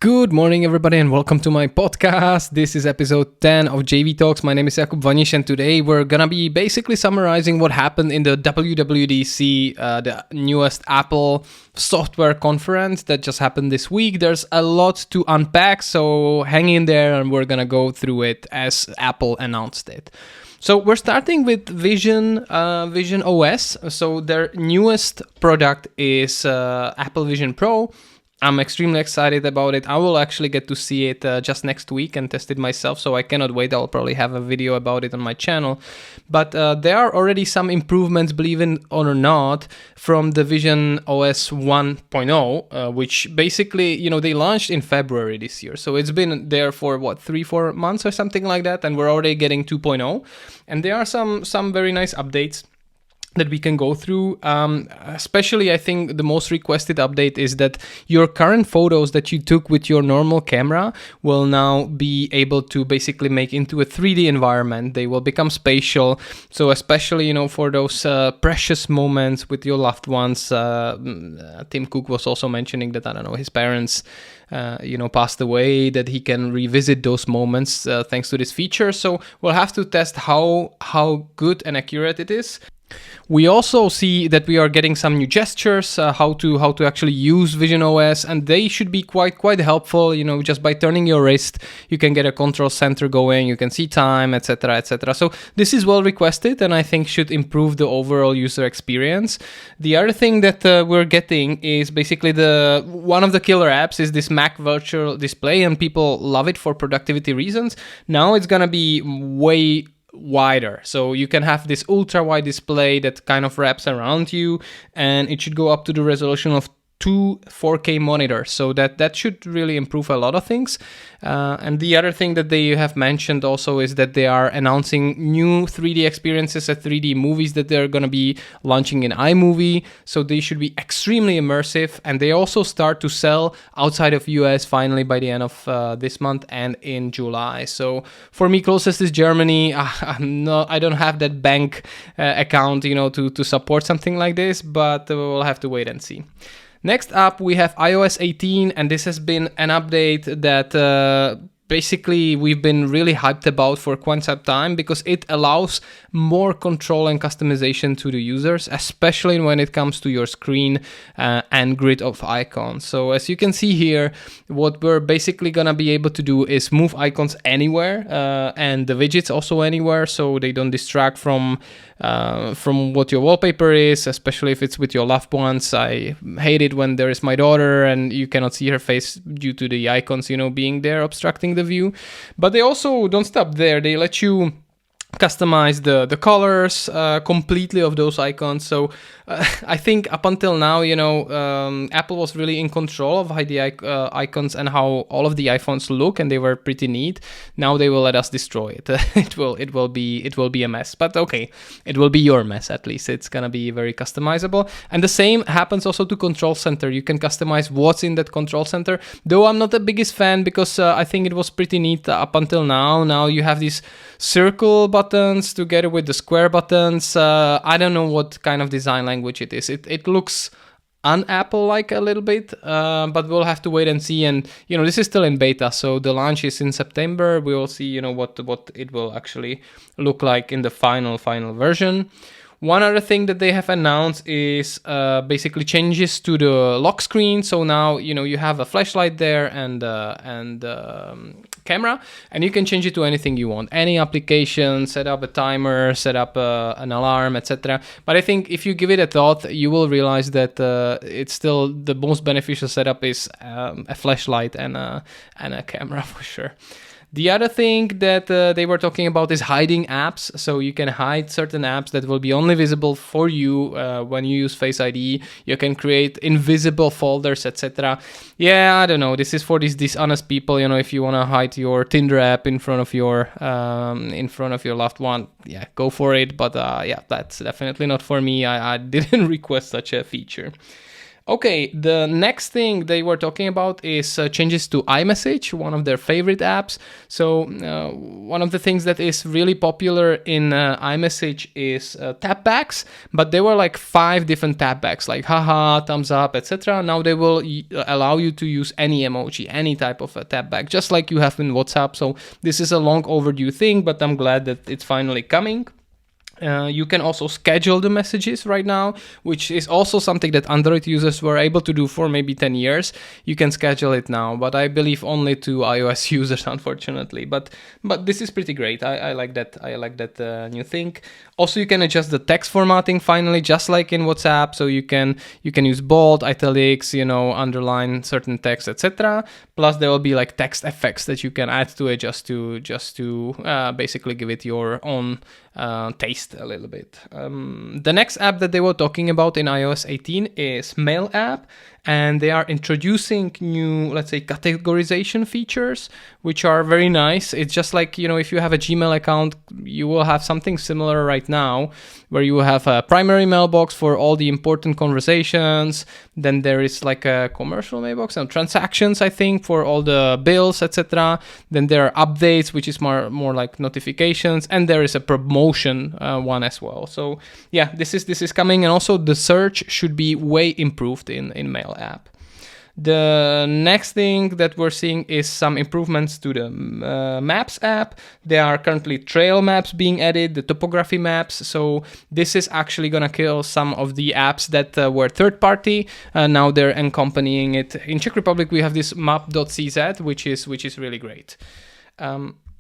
Good morning, everybody, and welcome to my podcast. This is episode 10 of JV Talks. My name is Jakub, Vanis, and today we're gonna be basically summarizing what happened in the WWDC, the newest Apple software conference that just happened this week. There's a lot to unpack, so hang in there and we're gonna go through it as Apple announced it. So we're starting with VisionOS. So their newest product is Apple Vision Pro. I'm extremely excited about it. I will actually get to see it just next week and test it myself, so I cannot wait. I'll probably have a video about it on my channel. But there are already some improvements, believe it or not, from the VisionOS 1.0, which basically, they launched in February this year. So it's been there for, 3-4 months or something like that, and we're already getting 2.0. And there are some very nice updates that we can go through. Especially, I think the most requested update is that your current photos that you took with your normal camera will now be able to basically make into a 3D environment. They will become spatial. So especially, for those precious moments with your loved ones. Tim Cook was also mentioning that, his parents passed away, that he can revisit those moments thanks to this feature. So we'll have to test how good and accurate it is. We also see that we are getting some new gestures, how to actually use VisionOS, and they should be quite helpful. Just by turning your wrist, you can get a control center going, you can see time, etc., etc. So this is well requested, and I think should improve the overall user experience. The other thing that we're getting is basically one of the killer apps is this Mac Virtual Display, and people love it for productivity reasons. Now it's gonna be way wider, so you can have this ultra wide display that kind of wraps around you, and it should go up to the resolution of 2 4K monitors, so that should really improve a lot of things. And the other thing that they have mentioned also is that they are announcing new 3D experiences at 3D movies that they're going to be launching in iMovie, so they should be extremely immersive, and they also start to sell outside of US finally by the end of this month and in July. So for me, closest is Germany. I don't have that bank account to support something like this, but we'll have to wait and see. Next up, we have iOS 18, and this has been an update that basically we've been really hyped about for quite some time, because it allows more control and customization to the users, especially when it comes to your screen and grid of icons. So as you can see here, what we're basically gonna be able to do is move icons anywhere and the widgets also anywhere, so they don't distract from what your wallpaper is, especially if it's with your loved ones. I hate it when there is my daughter and you cannot see her face due to the icons, being there obstructing the view. But they also don't stop there. They let you customize the colors completely of those icons. So I think up until now, Apple was really in control of how the icons and how all of the iPhones look, and they were pretty neat. Now they will let us destroy it. It will be a mess, but okay, it will be your mess at least. It's gonna be very customizable, and the same happens also to Control Center. You can customize what's in that Control Center. Though I'm not the biggest fan, because I think it was pretty neat up until now. Now you have these circle buttons together with the square buttons. I don't know what kind of design language it is. It looks un-Apple-like a little bit, but we'll have to wait and see. And this is still in beta, so the launch is in September. We will see what it will actually look like in the final version. One other thing that they have announced is basically changes to the lock screen. So now you have a flashlight there and camera, and you can change it to anything you want, any application, set up a timer, set up an alarm, etc. But I think if you give it a thought, you will realize that it's still the most beneficial setup is a flashlight and a camera for sure. The other thing that they were talking about is hiding apps. So you can hide certain apps that will be only visible for you when you use Face ID. You can create invisible folders, etc. Yeah, I don't know. This is for these dishonest people. If you want to hide your Tinder app in front of your loved one, yeah, go for it. But yeah, that's definitely not for me. I didn't request such a feature. Okay, the next thing they were talking about is changes to iMessage, one of their favorite apps. So one of the things that is really popular in iMessage is tapbacks, but there were like 5 different tapbacks, like haha, thumbs up, etc. Now they will allow you to use any emoji, any type of a tapback, just like you have in WhatsApp. So this is a long overdue thing, but I'm glad that it's finally coming. You can also schedule the messages right now, which is also something that Android users were able to do for maybe 10 years. You can schedule it now, but I believe only to iOS users, unfortunately. But this is pretty great. I like that. I like that new thing. Also, you can adjust the text formatting finally, just like in WhatsApp. So you can use bold, italics, underline certain text, etc. Plus, there will be like text effects that you can add to it just to basically give it your own taste a little bit. The next app that they were talking about in iOS 18 is Mail app, and they are introducing new, let's say, categorization features, which are very nice. It's just like, if you have a Gmail account, you will have something similar right now, where you will have a primary mailbox for all the important conversations. Then there is like a commercial mailbox and transactions, I think, for all the bills, etc. Then there are updates, which is more like notifications, and there is a promotion one as well. So yeah, this is coming, and also the search should be way improved in Mail app. The next thing that we're seeing is some improvements to the Maps app. There are currently trail maps being added, the topography maps. So this is actually gonna kill some of the apps that were third-party. Now they're accompanying it. In Czech Republic, we have this map.cz, which is really great.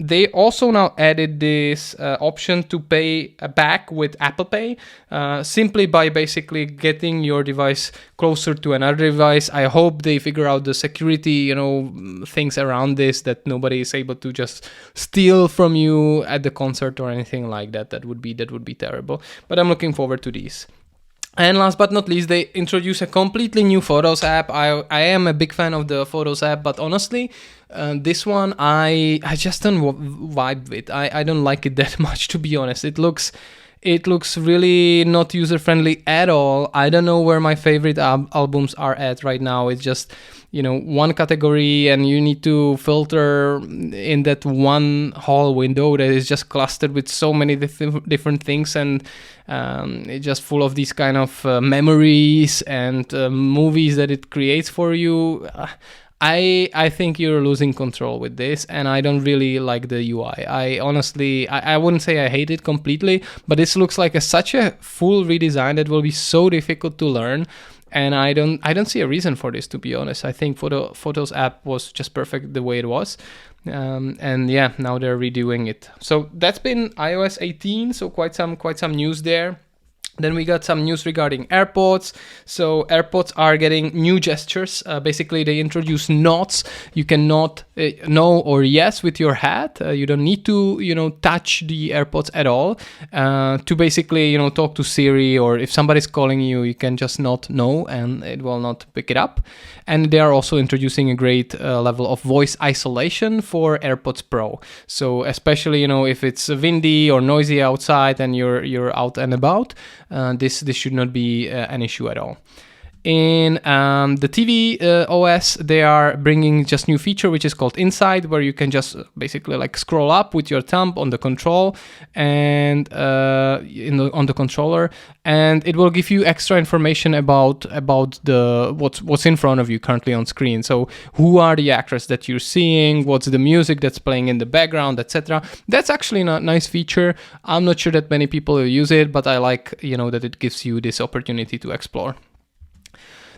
They also now added this option to pay back with Apple Pay, simply by basically getting your device closer to another device. I hope they figure out the security, things around this, that nobody is able to just steal from you at the concert or anything like that. That would be terrible. But I'm looking forward to these. And last but not least, they introduce a completely new Photos app. I am a big fan of the Photos app, but honestly, this one I just don't vibe with. I don't like it that much, to be honest. It looks really not user friendly at all. I don't know where my favorite albums are at right now. It's just one category, and you need to filter in that one whole window that is just clustered with so many different things, and it's just full of these kind of memories and movies that it creates for you. I think you're losing control with this, and I don't really like the UI. I honestly, I wouldn't say I hate it completely, but this looks like such a full redesign that will be so difficult to learn. And I don't see a reason for this, to be honest. I think Photos app was just perfect the way it was. And yeah, now they're redoing it. So that's been iOS 18. So quite some news there. Then we got some news regarding AirPods. So AirPods are getting new gestures. Basically, they introduce nods. You can nod no or yes with your hat. You don't need to, touch the AirPods at all to basically, talk to Siri, or if somebody's calling you, you can just nod no and it will not pick it up. And they are also introducing a great level of voice isolation for AirPods Pro. So especially, if it's windy or noisy outside and you're out and about, this should not be an issue at all. In the tvOS, they are bringing just new feature, which is called Inside, where you can just basically like scroll up with your thumb on the control and on the controller, and it will give you extra information about the what's in front of you currently on screen. So who are the actors that you're seeing, what's the music that's playing in the background, etc. That's actually a nice feature. I'm not sure that many people will use it, but I like that it gives you this opportunity to explore.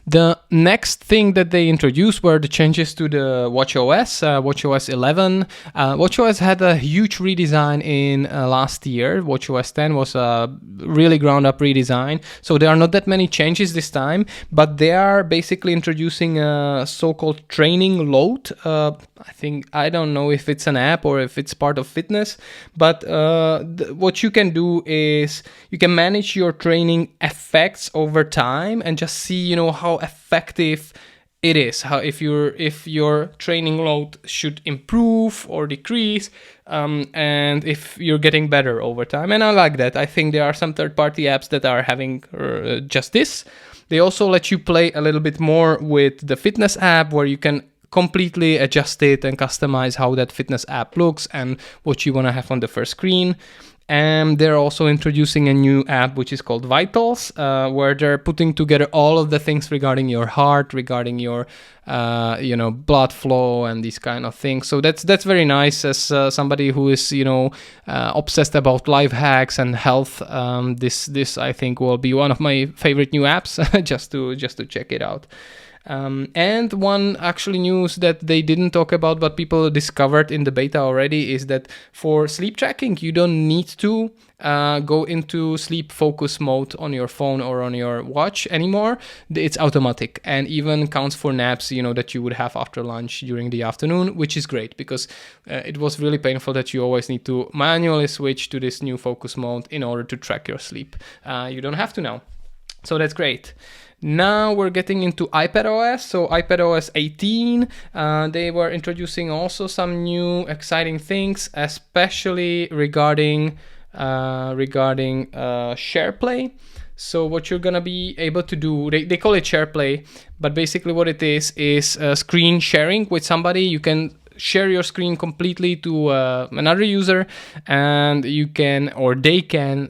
The next thing that they introduced were the changes to the WatchOS, WatchOS 11. WatchOS had a huge redesign in last year. WatchOS 10 was a really ground-up redesign, so there are not that many changes this time, but they are basically introducing a so-called training load. I don't know if it's an app or if it's part of fitness, but what you can do is you can manage your training effects over time and just see, how effective it is, how if your training load should improve or decrease, and if you're getting better over time. And I like that. I think there are some third-party apps that are having just this. They also let you play a little bit more with the fitness app, where you can completely adjust it and customize how that fitness app looks and what you want to have on the first screen. And they're also introducing a new app which is called Vitals, where they're putting together all of the things regarding your heart, regarding your blood flow and these kind of things. So that's very nice. As somebody who is obsessed about life hacks and health, this I think will be one of my favorite new apps just to check it out. And one actually news that they didn't talk about but people discovered in the beta already is that for sleep tracking you don't need to go into sleep focus mode on your phone or on your watch anymore. It's automatic and even counts for naps that you would have after lunch during the afternoon, which is great because it was really painful that you always need to manually switch to this new focus mode in order to track your sleep. You don't have to now, so that's great. Now we're getting into iPadOS. So iPadOS 18, they were introducing also some new exciting things, especially regarding SharePlay. So what you're gonna be able to do, they call it SharePlay, but basically what it is screen sharing with somebody. You can share your screen completely to another user, and you can, or they can,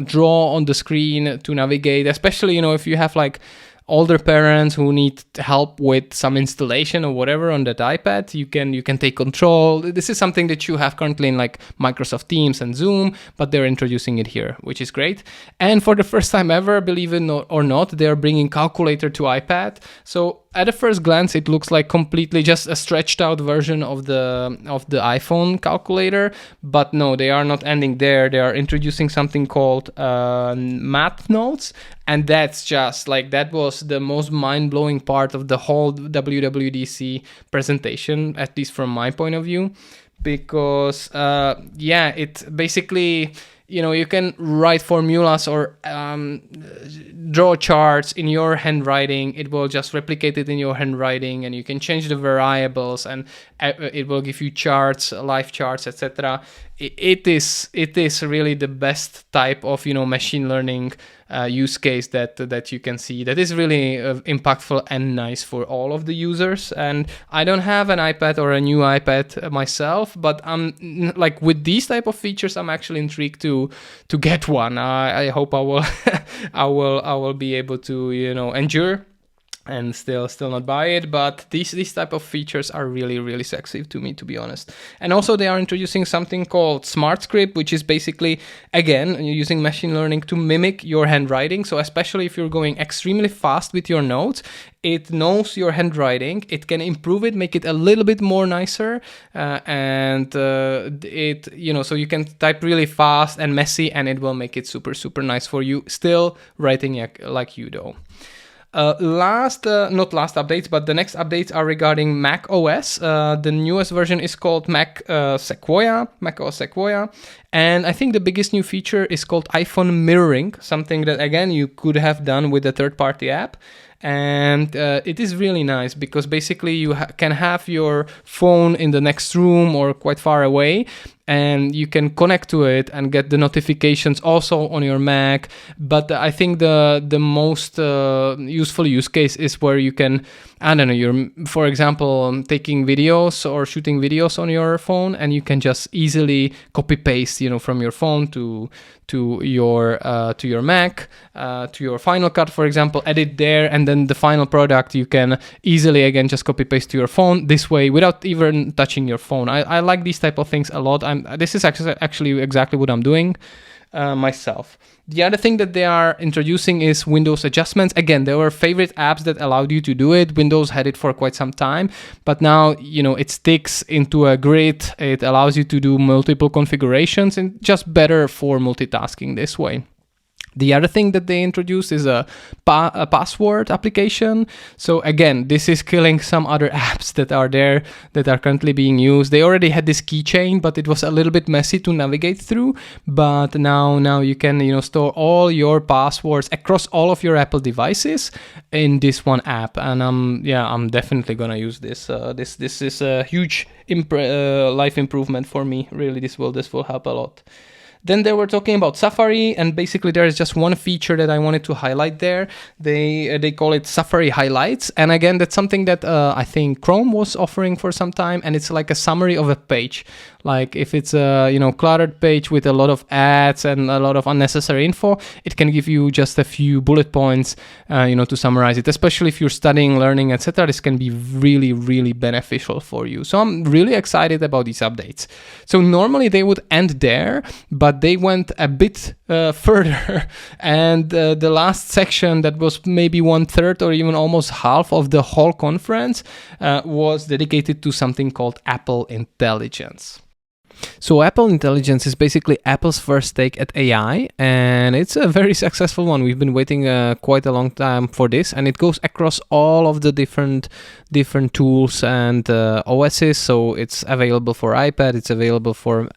draw on the screen to navigate, especially, if you have like older parents who need help with some installation or whatever on that iPad, you can take control. This is something that you have currently in like Microsoft Teams and Zoom, but they're introducing it here, which is great. And for the first time ever, believe it or not, they're bringing calculator to iPad. So at a first glance, it looks like completely just a stretched out version of the iPhone calculator, but no, they are not ending there. They are introducing something called math notes, and that's just like, that was the most mind-blowing part of the whole WWDC presentation, at least from my point of view, because it basically, you can write formulas or draw charts in your handwriting. It will just replicate it in your handwriting, and you can change the variables, and it will give you charts, live charts, etc. It is really the best type of machine learning use case that you can see, that is really impactful and nice for all of the users. And I don't have an iPad or a new iPad myself, but I'm like, with these type of features, I'm actually intrigued to get one. I hope I will I will be able to endure and still not buy it, but these type of features are really sexy to me, to be honest. And also they are introducing something called Smart Script, which is basically, again, using machine learning to mimic your handwriting. So especially if you're going extremely fast with your notes, it knows your handwriting, it can improve it, make it a little bit more nicer, and it so you can type really fast and messy, and it will make it super nice for you, still writing like you do. Not last updates, but the next updates are regarding macOS. The newest version is called MacOS Sequoia. And I think the biggest new feature is called iPhone mirroring, something that, again, you could have done with a third-party app. And it is really nice because basically you can have your phone in the next room or quite far away, and you can connect to it and get the notifications also on your Mac. But I think the most useful use case is where you can, I don't know, you're, for example, taking videos or shooting videos on your phone, and you can just easily copy paste, from your phone to your Mac, to your Final Cut, for example, edit there, and then the final product you can easily, again, just copy paste to your phone this way without even touching your phone. I like these type of things a lot. This is actually exactly what I'm doing myself. The other thing that they are introducing is Windows adjustments. Again, there were favorite apps that allowed you to do it. Windows had it for quite some time, but now, it sticks into a grid. It allows you to do multiple configurations, and just better for multitasking this way. The other thing that they introduced is a password application. So again, this is killing some other apps that are there that are currently being used. They already had this keychain, but it was a little bit messy to navigate through. But now you can store all your passwords across all of your Apple devices in this one app. And I'm definitely gonna use this. This is a huge life improvement for me. Really, this will help a lot. Then they were talking about Safari, and basically there is just one feature that I wanted to highlight there. They call it Safari Highlights, and again, that's something that I think Chrome was offering for some time, and it's like a summary of a page. Like if it's a cluttered page with a lot of ads and a lot of unnecessary info, it can give you just a few bullet points, to summarize it. Especially if you're studying, learning, etc., this can be really, really beneficial for you. So I'm really excited about these updates. So normally they would end there, but they went a bit further, and the last section, that was maybe 1/3 or even almost half of the whole conference, was dedicated to something called Apple Intelligence. So Apple Intelligence is basically Apple's first take at AI, and it's a very successful one. We've been waiting quite a long time for this, and it goes across all of the different tools and OSs. So it's available for iPad, it's available for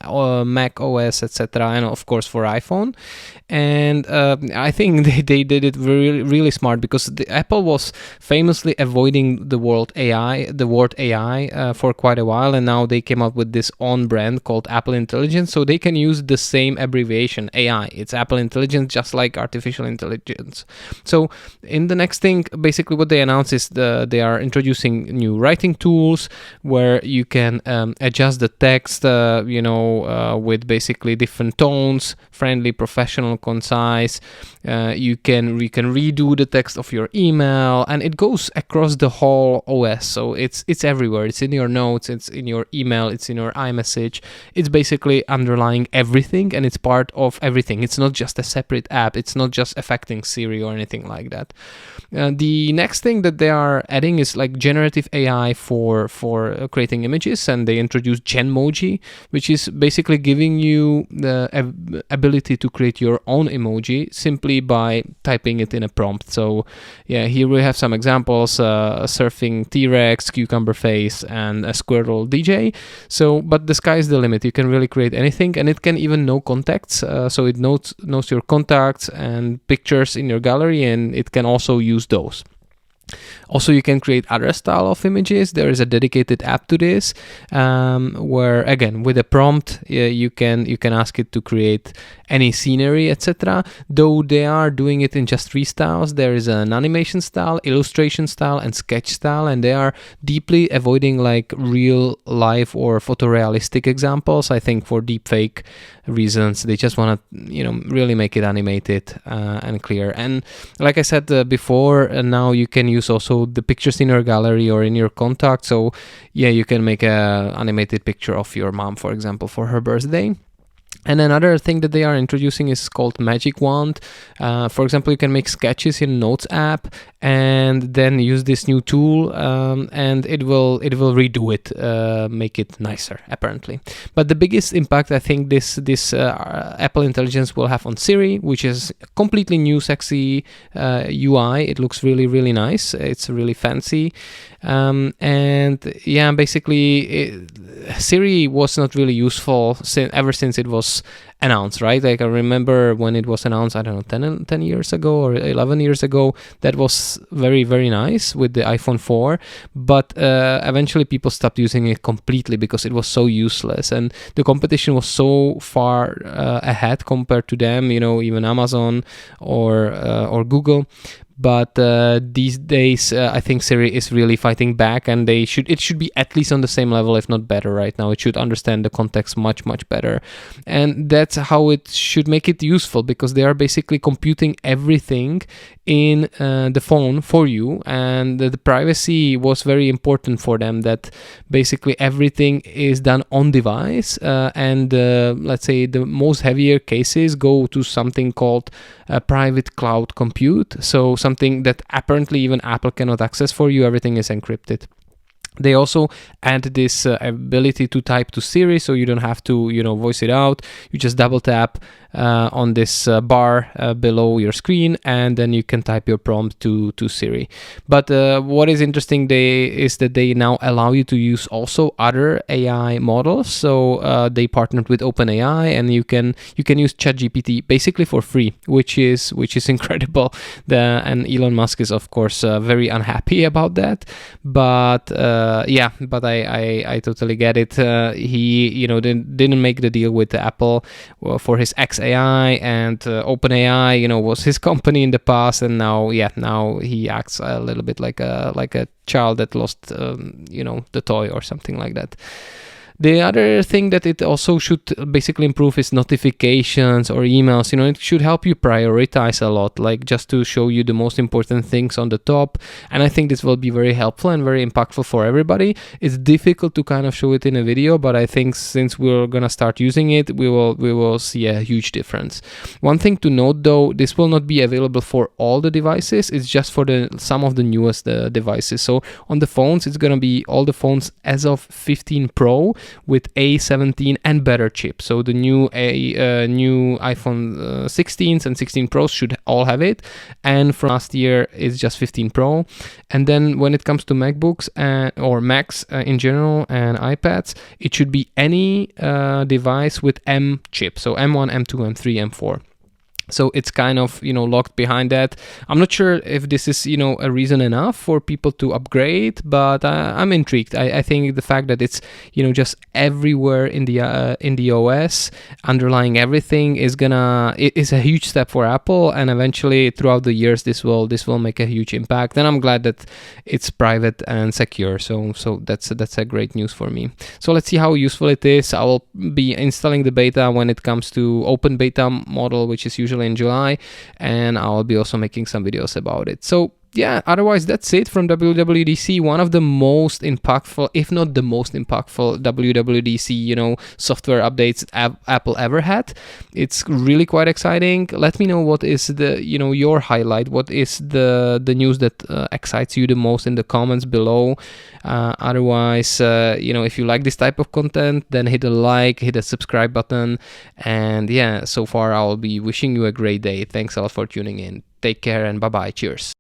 macOS, etc., and of course for iPhone. And I think they did it really, really smart, because Apple was famously avoiding the word AI for quite a while, and now they came up with this own brand called Apple Intelligence, so they can use the same abbreviation, AI. It's Apple Intelligence, just like artificial intelligence. So in the next thing, basically what they announced is they are introducing new writing tools where you can adjust the text, with basically different tones, friendly, professional, concise. You can redo the text of your email, and it goes across the whole OS. So it's everywhere. It's in your notes, it's in your email, it's in your iMessage. It's basically underlying everything, and it's part of everything. It's not just a separate app. It's not just affecting Siri or anything like that. The next thing that they are adding is like generative AI for creating images, and they introduced Genmoji, which is basically giving you the ability to create your own emoji simply by typing it in a prompt. So yeah, here we have some examples: surfing T-Rex, cucumber face, and a squirrel DJ. So, but the sky is the limit. You can really create anything, and it can even know contacts. So it knows your contacts and pictures in your gallery, and it can also use those. Also, you can create other style of images. There is a dedicated app to this, where again with a prompt you can ask it to create any scenery, etc. Though they are doing it in just 3 styles. There is an animation style, illustration style, and sketch style, and they are deeply avoiding like real life or photorealistic examples. I think for deepfake reasons, they just want to really make it animated and clear. And like I said before, now you can use also the pictures in your gallery or in your contact. So yeah, you can make a animated picture of your mom, for example, for her birthday. And another thing that they are introducing is called Magic Wand. For example, you can make sketches in Notes app and then use this new tool, and it will redo it, make it nicer, apparently. But the biggest impact I think this Apple Intelligence will have on Siri, which is a completely new, sexy UI. It looks really, really nice. It's really fancy. And yeah, basically Siri was not really useful ever since it was announced, right? Like I remember when it was announced, I don't know, 10 years ago or 11 years ago, that was very, very nice with the iPhone 4, but eventually people stopped using it completely because it was so useless, and the competition was so far ahead compared to them, even Amazon or Google. But these days, I think Siri is really fighting back, and it should be at least on the same level, if not better right now. It should understand the context much, much better. And that's how it should make it useful, because they are basically computing everything in the phone for you, and the privacy was very important for them, that basically everything is done on device, and let's say the most heavier cases go to something called private cloud compute. So something that apparently even Apple cannot access for you. Everything is encrypted. They also add this ability to type to Siri, so you don't have to, voice it out. You just double tap on this bar below your screen, and then you can type your prompt to Siri. But what is interesting is that they now allow you to use also other AI models. So they partnered with OpenAI, and you can use ChatGPT basically for free, which is incredible. And Elon Musk is of course very unhappy about that, but yeah, but I totally get it. He, you know, didn't make the deal with Apple for his XAI, and OpenAI, you know, was his company in the past, and now he acts a little bit like a child that lost, you know, the toy or something like that. The other thing that it also should basically improve is notifications or emails. You know, it should help you prioritize a lot, like just to show you the most important things on the top. And I think this will be very helpful and very impactful for everybody. It's difficult to kind of show it in a video, but I think since we're gonna start using it, we will see a huge difference. One thing to note though, this will not be available for all the devices. It's just for some of the newest devices. So on the phones, it's gonna be all the phones as of 15 Pro with A17 and better chip. So the new iPhone 16s and 16 Pros should all have it, and from last year it's just 15 Pro. And then when it comes to MacBooks or Macs in general and iPads, it should be any device with M chip, so M1, M2, M3, M4. So it's kind of, you know, locked behind that. I'm not sure if this is, you know, a reason enough for people to upgrade, but I'm intrigued. I think the fact that it's, you know, just everywhere in the OS, underlying everything, is a huge step for Apple, and eventually throughout the years this will make a huge impact. And I'm glad that it's private and secure. So that's a great news for me. So let's see how useful it is. I will be installing the beta when it comes to open beta model, which is usually in July, and I'll be also making some videos about it. So yeah, otherwise that's it from WWDC. One of the most impactful, if not the most impactful, WWDC, you know, software updates Apple ever had. It's really quite exciting. Let me know what is the, you know, your highlight. What is the news that excites you the most in the comments below. Otherwise, you know, if you like this type of content, then hit a like, hit a subscribe button, and yeah, so far I'll be wishing you a great day. Thanks a lot for tuning in. Take care and bye bye. Cheers.